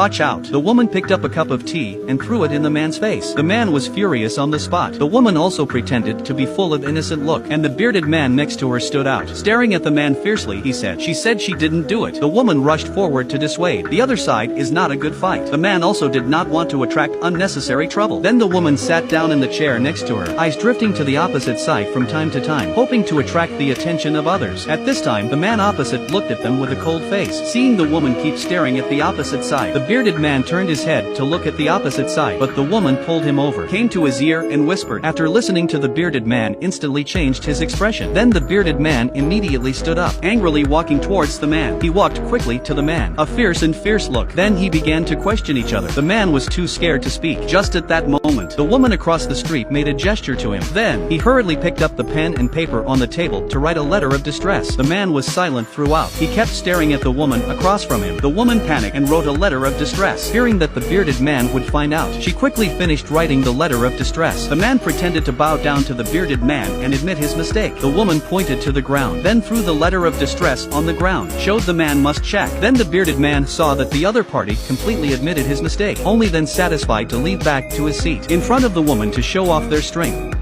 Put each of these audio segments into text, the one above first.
Watch out. The woman picked up a cup of tea and threw it in the man's face. The man was furious on the spot. The woman also pretended to be full of innocent look, and the bearded man next to her stood out. Staring at the man fiercely, he said, "She said she didn't do it." The woman rushed forward to dissuade. The other side is not a good fight. The man also did not want to attract unnecessary trouble. Then the woman sat down in the chair next to her, eyes drifting to the opposite side from time to time, hoping to attract the attention of others. At this time, the man opposite looked at them with a cold face. Seeing the woman keep staring at the opposite side, the bearded man turned his head to look at the opposite side, but the woman pulled him over, came to his ear and whispered. After listening to the bearded man, instantly changed his expression. Then the bearded man immediately stood up, angrily walking towards the man. He walked quickly to the man, a fierce look. Then he began to question each other. The man was too scared to speak. Just at that moment, the woman across the street made a gesture to him. Then, he hurriedly picked up the pen and paper on the table to write a letter of distress. The man was silent throughout. He kept staring at the woman across from him. The woman panicked and wrote a letter of distress. Fearing that the bearded man would find out, she quickly finished writing the letter of distress. The man pretended to bow down to the bearded man and admit his mistake. The woman pointed to the ground, then threw the letter of distress on the ground, showed the man must check. Then the bearded man saw that the other party completely admitted his mistake, only then satisfied to leave back to his seat in front of the woman to show off their strength.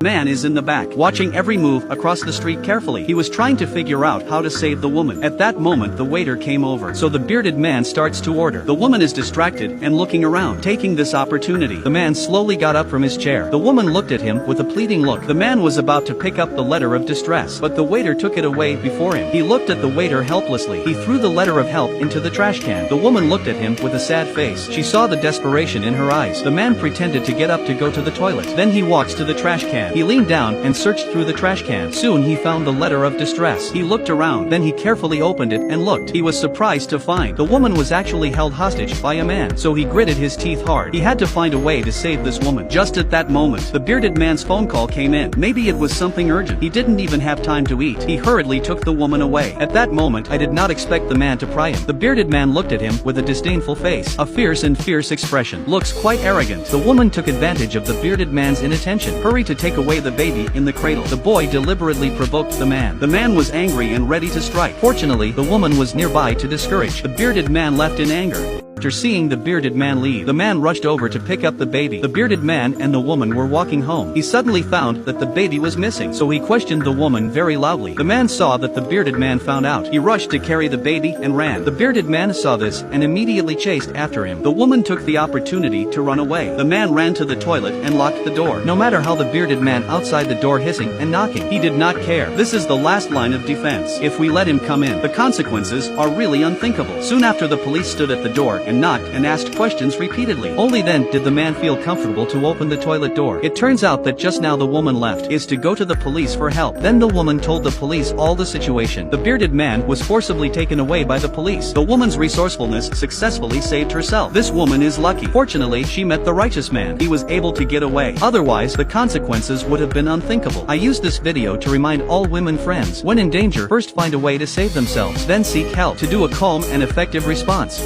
The man is in the back, watching every move across the street carefully. He was trying to figure out how to save the woman. At that moment, the waiter came over, so the bearded man starts to order. The woman is distracted and looking around, taking this opportunity. The man slowly got up from his chair. The woman looked at him with a pleading look. The man was about to pick up the letter of distress, but the waiter took it away before him. He looked at the waiter helplessly. He threw the letter of help into the trash can. The woman looked at him with a sad face. She saw the desperation in her eyes. The man pretended to get up to go to the toilet. Then he walks to the trash can. He leaned down and searched through the trash can. Soon he found the letter of distress. He looked around, then he carefully opened it and looked. He was surprised to find the woman was actually held hostage by a man, so he gritted his teeth hard. He had to find a way to save this woman. Just at that moment, the bearded man's phone call came in. Maybe it was something urgent. He didn't even have time to eat. He hurriedly took the woman away. At that moment, I did not expect the man to pry him. The bearded man looked at him with a disdainful face, a fierce expression. Looks quite arrogant. The woman took advantage of the bearded man's inattention, hurried to take away the baby in the cradle. The boy deliberately provoked the man. The man was angry and ready to strike. Fortunately, the woman was nearby to discourage. The bearded man left in anger. After seeing the bearded man leave, the man rushed over to pick up the baby. The bearded man and the woman were walking home. He suddenly found that the baby was missing, so he questioned the woman very loudly. The man saw that the bearded man found out. He rushed to carry the baby and ran. The bearded man saw this and immediately chased after him. The woman took the opportunity to run away. The man ran to the toilet and locked the door. No matter how the bearded man outside the door hissing and knocking, he did not care. This is the last line of defense. If we let him come in, the consequences are really unthinkable. Soon after, the police stood at the door and knocked and asked questions repeatedly. Only then did the man feel comfortable to open the toilet door. It turns out that just now the woman left is to go to the police for help. Then the woman told the police all the situation. The bearded man was forcibly taken away by the police. The woman's resourcefulness successfully saved herself. This woman is lucky. Fortunately, she met the righteous man. He was able to get away. Otherwise, the consequences would have been unthinkable. I use this video to remind all women friends, when in danger, first find a way to save themselves, then seek help to do a calm and effective response.